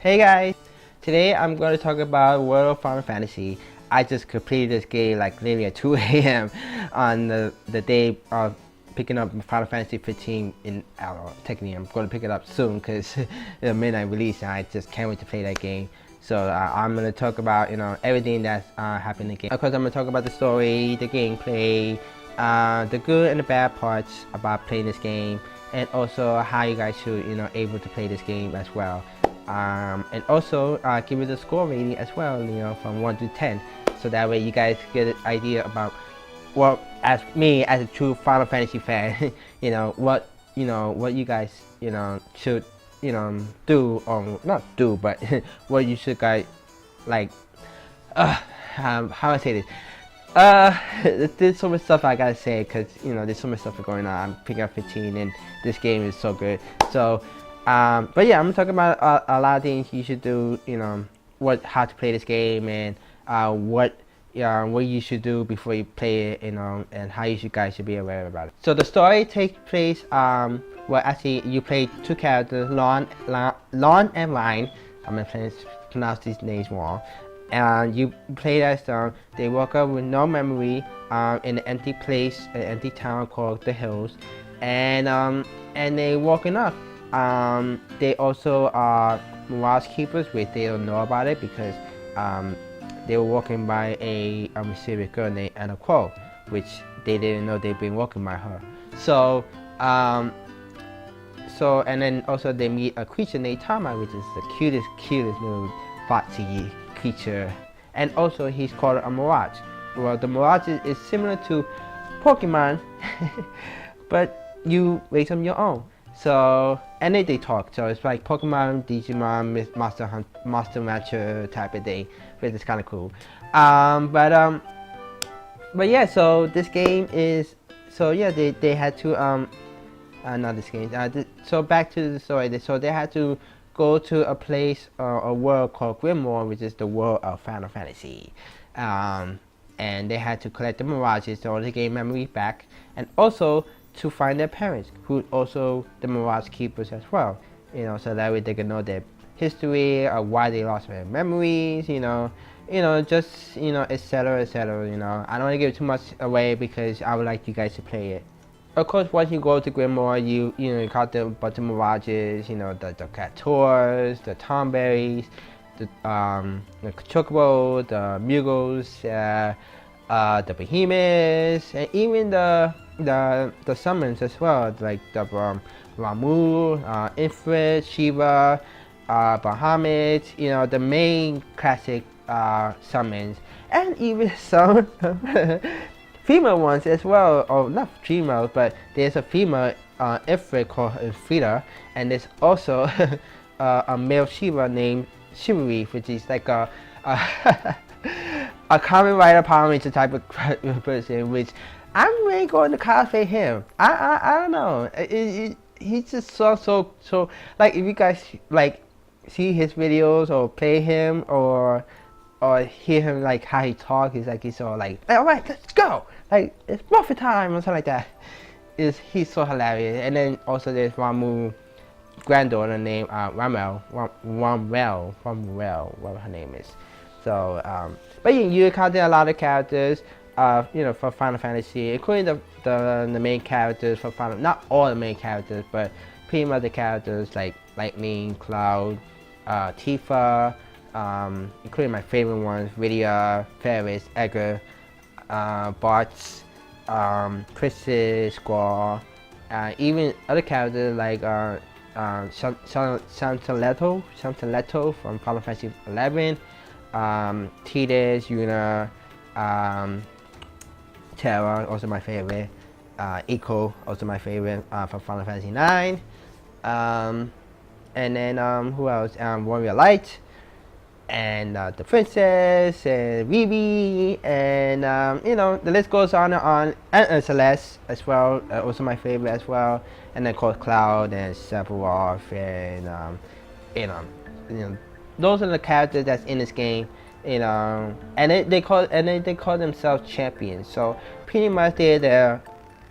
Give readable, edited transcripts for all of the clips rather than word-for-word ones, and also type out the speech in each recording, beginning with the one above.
Hey guys, today I'm going to talk about World of Final Fantasy. I just completed this game like literally at 2 a.m. on the day of picking up Final Fantasy 15 in, I don't know, technically I'm going to pick it up soon because the midnight release and I just can't wait to play that game. So I'm going to talk about, everything that's happened in the game. Of course, I'm going to talk about the story, the gameplay, the good and the bad parts about playing this game, and also how you guys should, able to play this game as well. And also give it a score rating as well, from 1 to 10, so that way you guys get an idea about, well, as me as a true Final Fantasy fan, what you guys should do, or not do, but what you should guys like. How I say this? There's so much stuff I gotta say because there's so much stuff going on. I'm picking up 15 and this game is so good. So but yeah, I'm gonna talk about a lot of things you should do, how to play this game, and what you should do before you play it, and how you guys should be aware about it. So the story takes place, well, actually you play two characters, Lon and Ryan. I'm gonna pronounce these names wrong. And you play as they woke up with no memory in an empty place, an empty town called the Hills, and they woken up. They also are Mirage Keepers, which they don't know about it because they were walking by a mysterious girl named Anna Crow, which they didn't know they've been walking by her. So, and then also they meet a creature named Tama, which is the cutest little foxy creature, and also he's called a Mirage. Well, the Mirage is similar to Pokemon, but you raise them your own. So, and they talk, so it's like Pokemon, Digimon, Monster Rancher type of thing, which is kind of cool. But yeah, so this game is, so yeah, they had to, not this game, so back to the story, so they had to go to a place, a world called Grimoire, which is the world of Final Fantasy. And they had to collect the Mirages in order to gain memory back, and also to find their parents, who also the Mirage Keepers as well, so that way they can know their history, or why they lost their memories, just, etc, etc, I don't want to give too much away because I would like you guys to play it. Of course, once you go to Grimoire, you caught a bunch of Mirages, the Catours, the Tomberries, the Chocobo, the Mugos, the Behemoths, and even the summons as well, like the Ramu, Ifrit, Shiva, Bahamut, the main classic summons, and even some female ones as well, or not female, but there's a female Ifrit called Frida, and there's also a male Shiva named Shivari, which is like a Kamen Rider Power Ranger type of person, which I'm really going to cosplay him. I don't know. He's just so like, if you guys like see his videos or play him or hear him like how he talks, he's all like, all right, let's go, like it's Buffet time or something like that. He's so hilarious. And then also there's Ramu granddaughter named Ramel, whatever her name is. So but you encounter a lot of characters, for Final Fantasy, including the main characters for Final. Not all the main characters, but pretty much the characters like Lightning, Cloud, Tifa, including my favorite ones: Rydia, Ferris, Edgar, Bartz, Chris, Squall, even other characters like Santaletto from Final Fantasy 11, Tidus, Yuna, Terra, also my favorite, Echo, also my favorite from Final Fantasy 9, and then who else? Warrior Light, and the Princess, and Vivi, and the list goes on and on, and Celeste as well, also my favorite as well, and then of course Cloud and Sephiroth, and those are the characters that's in this game. And they call themselves champions. So pretty much they're their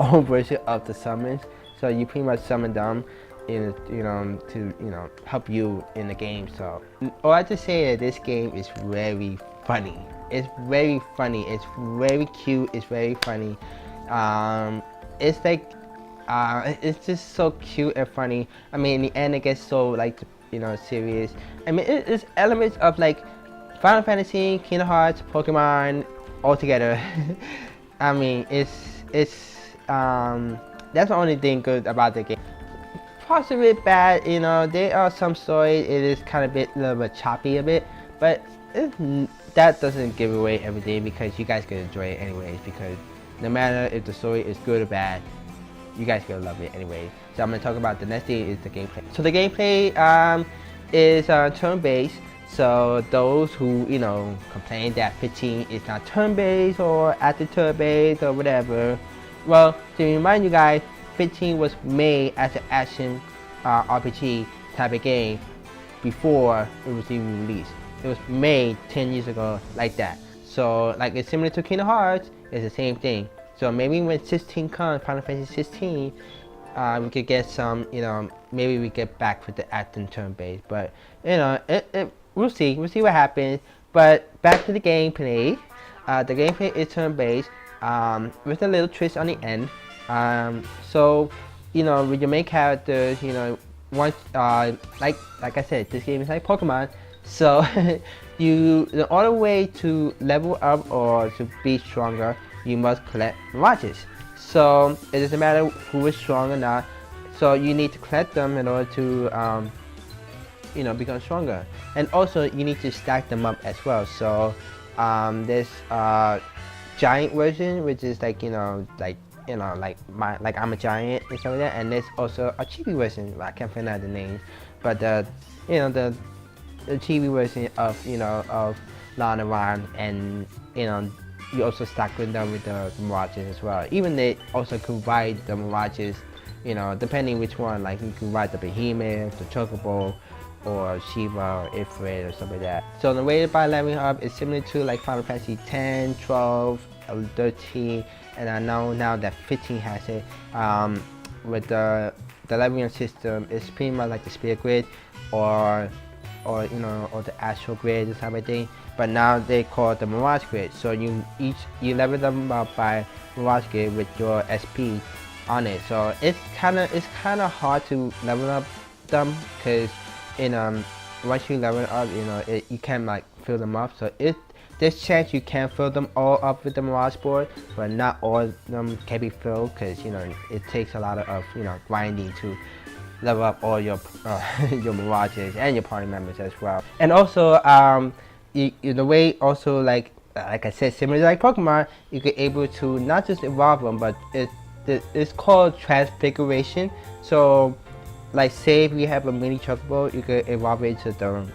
own version of the summons. So you pretty much summon them to help you in the game. So all I have to say is this game is very funny. It's very funny. It's very cute. It's very funny. It's like it's just so cute and funny. I mean, in the end, it gets so like serious. I mean, it's elements of like Final Fantasy, Kingdom Hearts, Pokemon all together. I mean, it's that's the only thing good about the game. Possibly bad, there are some stories it is kind of a little bit choppy a bit, but that doesn't give away everything because you guys can enjoy it anyways, because no matter if the story is good or bad, you guys gonna love it anyway. So I'm gonna talk about the next thing is the gameplay. So the gameplay is turn-based. So those who complain that 15 is not turn-based or after turn-based or whatever, well, to remind you guys, 15 was made as an action RPG type of game before it was even released. It was made 10 years ago like that. So like it's similar to Kingdom Hearts, it's the same thing. So maybe when 16 comes, Final Fantasy 16, we could get some, maybe we get back with the acting turn-based. But we'll see what happens. But back to the gameplay. The gameplay is turn-based with a little twist on the end. So with your main characters, once like I said, this game is like Pokemon. So the only way to level up or to be stronger, you must collect mirages. So it doesn't matter who is strong or not. So you need to collect them in order to become stronger. And also you need to stack them up as well. So there's giant version, which is like like I'm a giant and stuff like that. And there's also a chibi version. I can't find out the name, but the chibi version of of Lanaran, and you also stack with them with the mirages as well. Even they also could ride the mirages, depending which one. Like you can ride the Behemoth, the Chocobo, or Shiva, or Ifrit, or something like that. So the way by leveling up is similar to like Final Fantasy 10, 12, 13, and I know now that 15 has it. With the leveling system, it's pretty much like the Spirit Grid, or the Astral Grid or something. But now they call it the Mirage Grid. So you level them up by Mirage Grid with your SP on it. So it's kind of hard to level up them, because once you level up, you can like fill them up. So there's chance you can fill them all up with the Mirage board, but not all of them can be filled, because it takes a lot of grinding to level up all your your mirages and your party members as well. And also the way also like I said, similar to like Pokemon, you get able to not just evolve them, but it's called transfiguration. So like say if you have a mini Chocobo, you could evolve it to the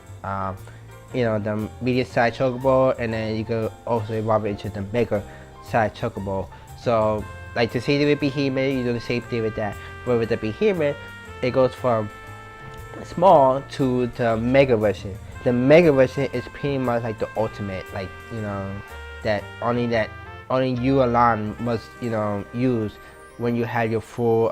the medium size Chocobo, and then you could also evolve it into the bigger size Chocobo. So like to say with Behemoth, you do the same thing with that. But with the Behemoth, it goes from small to the mega version. The mega version is pretty much like the ultimate, like that only you alone must use when you have your full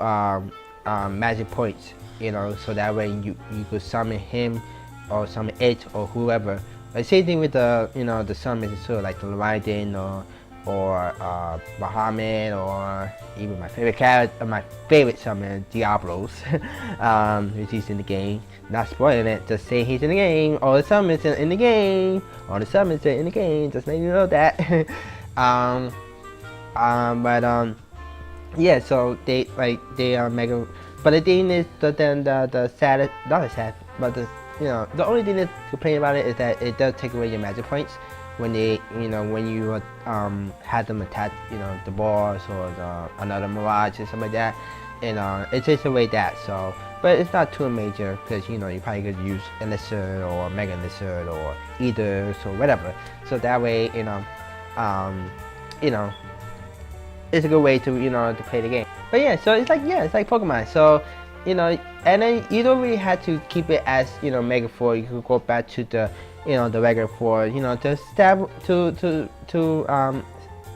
magic points. So that way you could summon him or summon it or whoever. Like same thing with the the summons too, like the Raiden or Bahamut, or even my favorite character, my favorite summon, Diablos, which he's in the game. Not spoiling it, just saying he's in the game. All the summons are in the game. All the summons are in the game. Just letting you know that. Yeah. So they are mega. But the thing is, the sad, not the sad, but the only thing to complain about it is that it does take away your magic points when they when you had them attack the boss or another mirage or something like that. It takes away that. So but it's not too major, because you probably could use a lizard or mega lizard or either, so whatever. So that way it's a good way to to play the game. But yeah, so it's like Pokemon. So and then you don't really have to keep it as Mega 4. You could go back to the the regular 4. To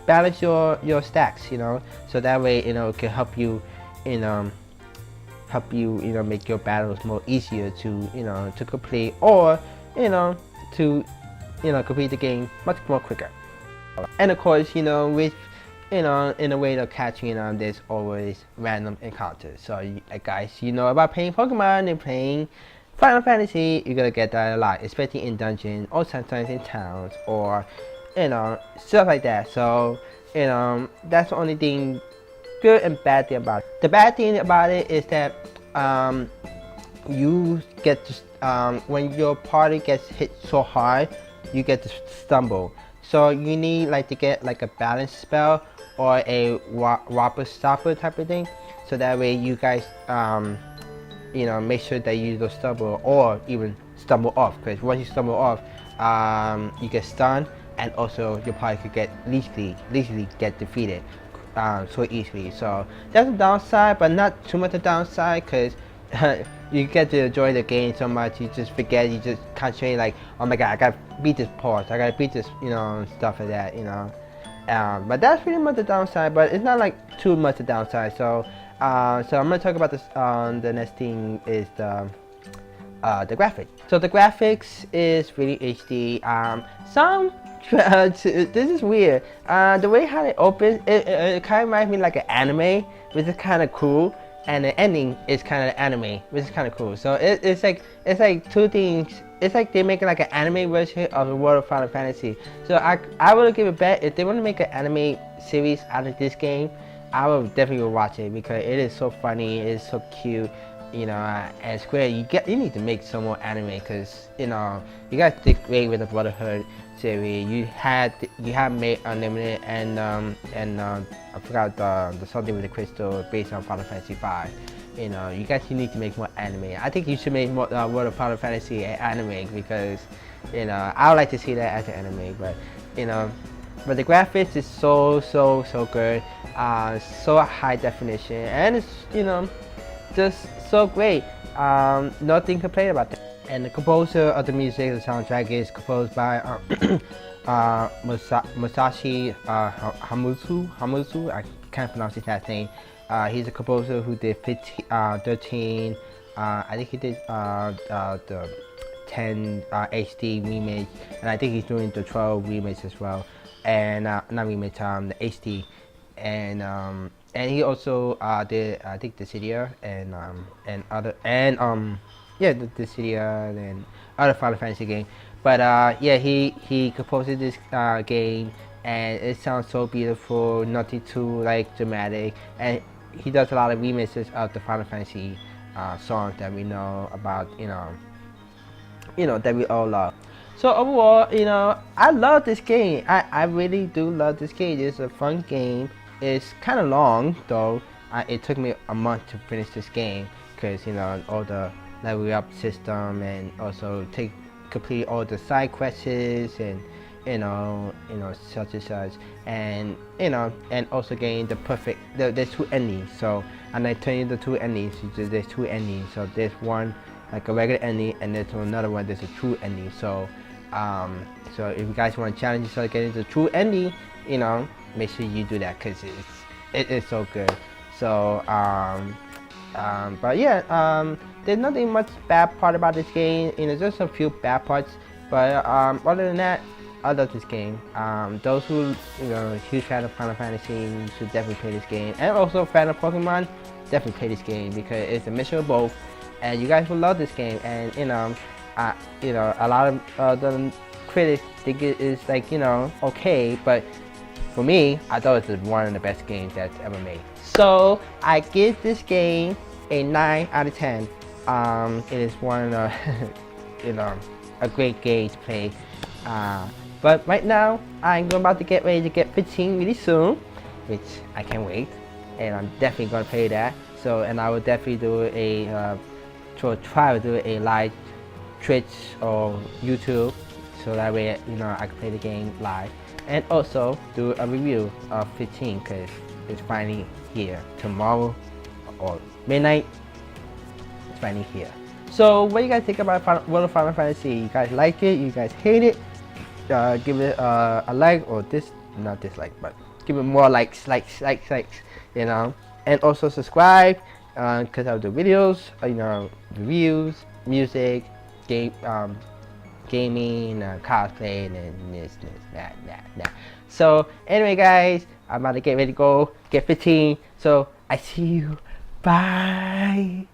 balance your stacks. So that way it can help you in help you, make your battles more easier to, to complete, or, to, complete the game much more quicker. And of course, with, in a way of catching, there's always random encounters. So, guys, about playing Pokemon and playing Final Fantasy, you're gonna get that a lot, especially in dungeons or sometimes in towns or, stuff like that. So, that's the only thing good and bad thing about it. The bad thing about it is that you get to, when your party gets hit so hard, you get to stumble. So you need to get a balance spell or a whopper stopper type of thing, so that way you guys make sure that you don't stumble or even stumble off, because once you stumble off, you get stunned, and also your party could get easily get defeated so easily. So that's a downside, but not too much a downside, because you get to enjoy the game so much, you just forget, you just concentrate oh my god, I gotta beat this pause, I gotta beat this, stuff like that, but that's pretty much the downside, but it's not too much a downside. So so I'm gonna talk about this. The next thing is the graphics. So the graphics is really HD. This is weird. The way how it opens, it kind of reminds me like an anime, which is kind of cool. And the ending is kind of anime, which is kind of cool. So it's like two things. It's like they make an anime version of the world of Final Fantasy. So I would give it a bet if they want to make an anime series out of this game, I would definitely watch it, because it is so funny, it is so cute, and Square, you need to make some more anime, because you guys did great with the Brotherhood series. You have made Unlimited and I forgot the something with the crystal based on Final Fantasy 5. You guys, you need to make more anime. I think you should make more World of Final Fantasy anime, because I would like to see that as an anime, but but the graphics is so good, so high definition, and it's just so great. Nothing to complain about that. And the composer of the music, the soundtrack, is composed by Masashi Hamauzu. I can't pronounce his last name. He's a composer who did 13. I think he did the 10 HD remake, and I think he's doing the 12 remakes as well. And not remake, the HD, and he also did, I think, the Dissidia and other, and the Dissidia and other Final Fantasy game. But yeah, he composed this game, and it sounds so beautiful, nothing too dramatic, and he does a lot of remixes of the Final Fantasy songs that we know about, that we all love. So overall, I love this game. I really do love this game. It's a fun game. It's kind of long though. It took me a month to finish this game, because all the level up system, and also complete all the side quests, and such and such, and and also getting the perfect. There's two endings. So, and I tell you the two endings. There's two endings. So there's one like a regular ending, and there's another one. There's a true ending. So so if you guys want to challenge yourself to get into the true ending, make sure you do that, because it is so good. So but yeah, there's nothing much bad part about this game. Just a few bad parts, but other than that, I love this game. Those who huge fan of Final Fantasy should definitely play this game, and also fan of Pokemon, definitely play this game, because it's a mixture of both, and you guys will love this game. And a lot of the critics think it is okay, but for me, I thought it's one of the best games that's ever made. So I give this game a 9 out of 10. It is one of the a great game to play. But right now, I'm about to get ready to get 15 really soon, which I can't wait, and I'm definitely gonna play that. So, and I will definitely do a try to do a live Twitch or YouTube, so that way I can play the game live, and also do a review of 15, because it's finally here tomorrow or midnight. It's finally here. So what do you guys think about World of Final Fantasy? You guys like it? You guys hate it? Give it a like, or not dislike, but give it more likes, and also subscribe. because of the videos, reviews, music, gaming, cosplay, and this, that. So anyway, guys, I'm about to get ready to go get 15. So I see you. Bye.